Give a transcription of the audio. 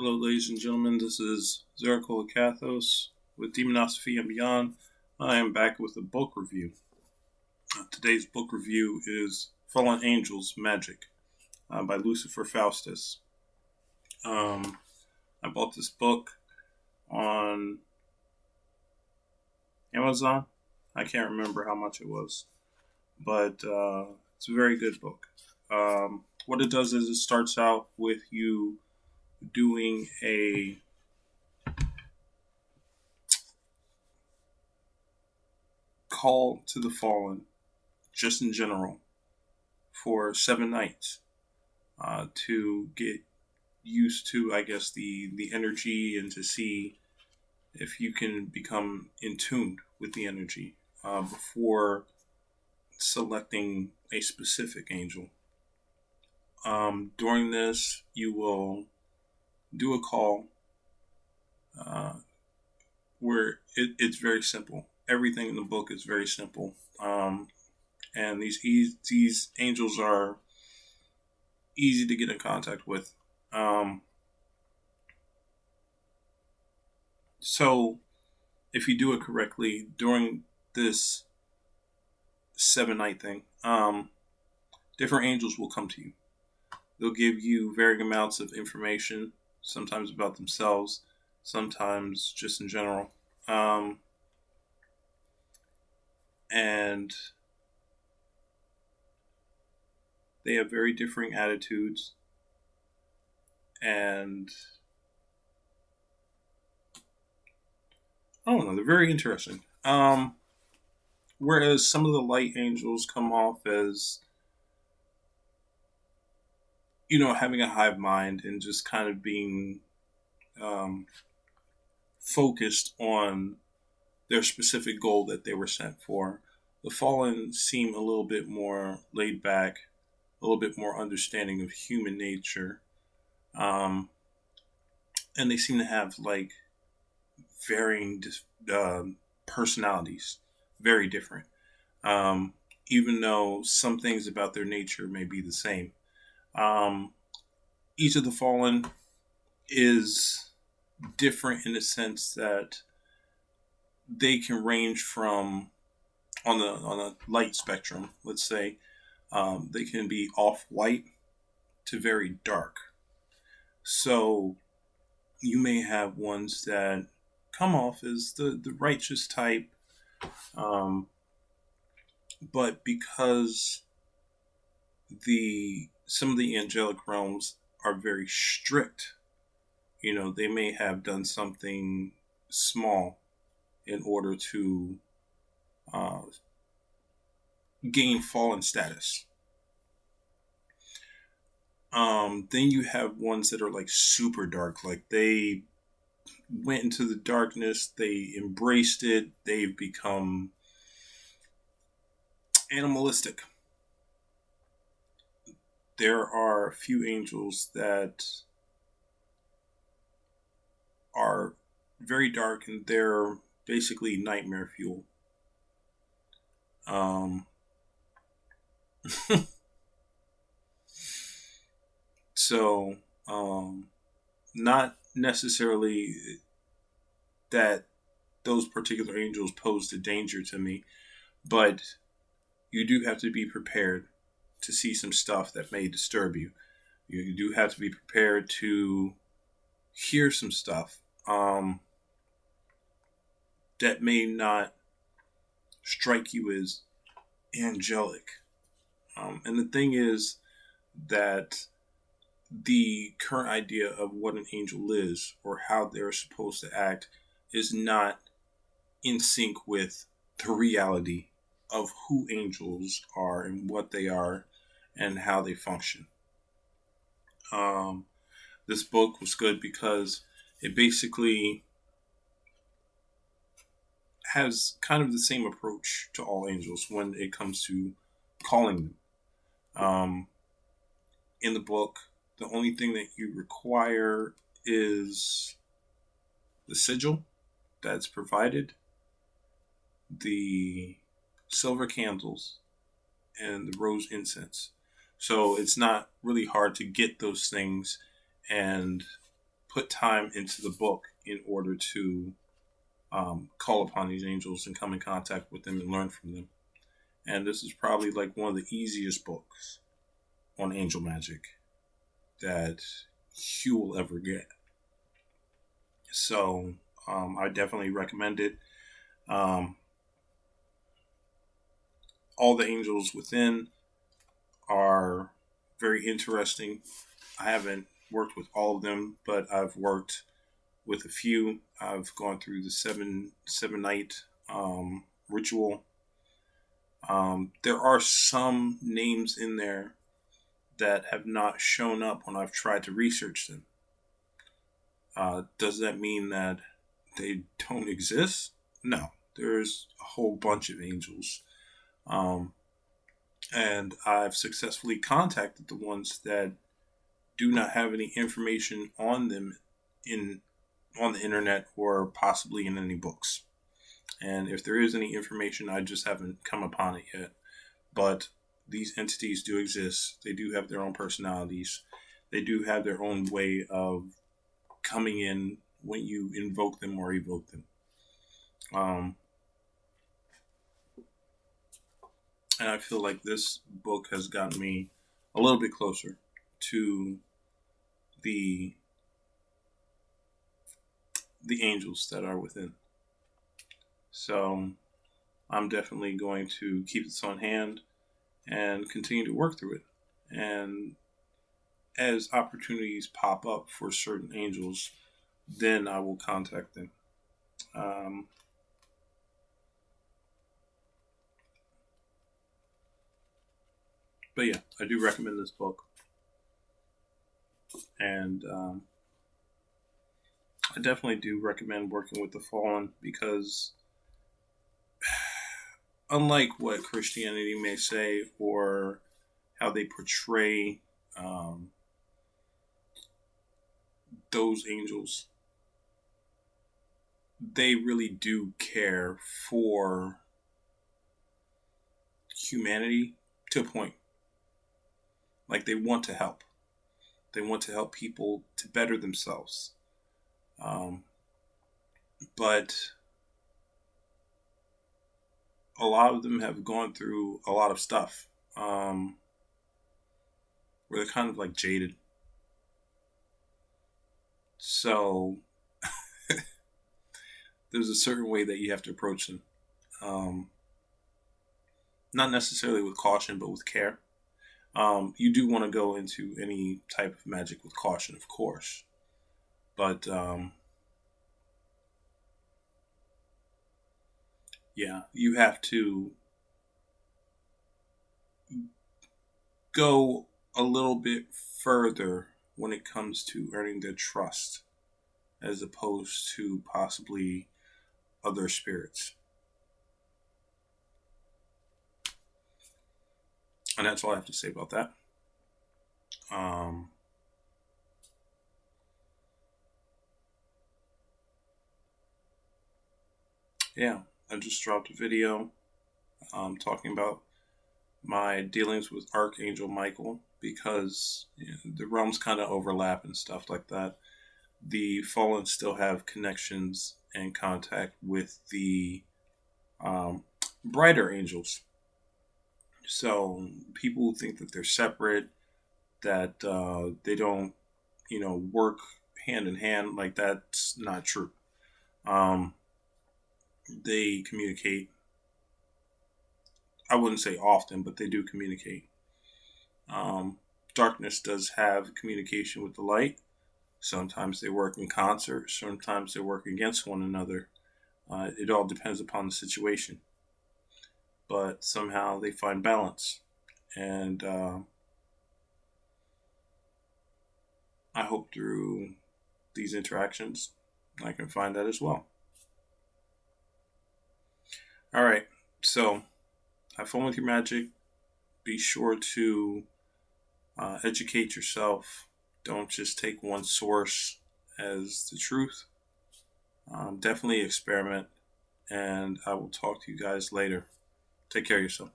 Hello, ladies and gentlemen. This is Zeriko Kathos with Demonosophy and Beyond. I am back with a book review. Today's book review is Fallen Angels Magick by Lucifer Faustus. I bought this book on Amazon. I can't remember how much it was, but it's a very good book. What it does is it starts out with you doing a call to the fallen, just in general, for 7 nights to get used to, I guess, the energy and to see if you can become in tune with the energy before selecting a specific angel. During this, you will do a call where it's very simple. Everything in the book is very simple. And these angels are easy to get in contact with. So if you do it correctly during this 7 night thing, different angels will come to you. They'll give you varying amounts of information, sometimes about themselves, sometimes just in general. And they have very differing attitudes, and I don't know, they're very interesting. Whereas some of the light angels come off as, having a hive mind and just kind of being focused on their specific goal that they were sent for. The fallen seem a little bit more laid back, a little bit more understanding of human nature. And they seem to have varying personalities, very different. Even though some things about their nature may be the same. Each of the fallen is different in the sense that they can range from on a light spectrum. Let's say they can be off white to very dark. So you may have ones that come off as the righteous type, but because some of the angelic realms are very strict, they may have done something small in order to gain fallen status. Then you have ones that are super dark, they went into the darkness, they embraced it, they've become animalistic. There are a few angels that are very dark, and they're basically nightmare fuel. So, not necessarily that those particular angels posed a danger to me, but you do have to be prepared to see some stuff that may disturb you. You do have to be prepared to hear some stuff that may not strike you as angelic. And the thing is that the current idea of what an angel is or how they're supposed to act is not in sync with the reality of who angels are and what they are and how they function. This book was good because it basically has kind of the same approach to all angels when it comes to calling them. In the book, the only thing that you require is the sigil that's provided, the silver candles, and the rose incense. So it's not really hard to get those things and put time into the book in order to call upon these angels and come in contact with them and learn from them. And this is probably like one of the easiest books on angel magic that you will ever get. So I definitely recommend it. All the angels within are very interesting. I haven't worked with all of them, but I've worked with a few. I've gone through the seven night ritual. There are some names in there that have not shown up when I've tried to research them. Does that mean that they don't exist? No, there's a whole bunch of angels. And I've successfully contacted the ones that do not have any information on them on the internet or possibly in any books. And if there is any information, I just haven't come upon it yet. But these entities do exist. They do have their own personalities. They do have their own way of coming in when you invoke them or evoke them. And I feel like this book has gotten me a little bit closer to the angels that are within. So I'm definitely going to keep this on hand and continue to work through it. And as opportunities pop up for certain angels, then I will contact them. But yeah, I do recommend this book. And I definitely do recommend working with the fallen because unlike what Christianity may say or how they portray those angels, they really do care for humanity to a point. Like they want to help. They want to help people to better themselves. But a lot of them have gone through a lot of stuff where they're kind of like jaded. So there's a certain way that you have to approach them. Not necessarily with caution, but with care. You do want to go into any type of magic with caution, of course. But yeah, you have to go a little bit further when it comes to earning their trust as opposed to possibly other spirits. And that's all I have to say about that. Yeah, I just dropped a video talking about my dealings with Archangel Michael because the realms kind of overlap and stuff like that. The fallen still have connections and contact with the brighter angels. So people who think that they're separate, that they don't, work hand in hand, like that's not true. They communicate. I wouldn't say often, but they do communicate. Darkness does have communication with the light. Sometimes they work in concert. Sometimes they work against one another. It all depends upon the situation. But somehow they find balance. And I hope through these interactions I can find that as well. All right. So have fun with your magic. Be sure to educate yourself. Don't just take one source as the truth. Definitely experiment. And I will talk to you guys later. Take care of yourself.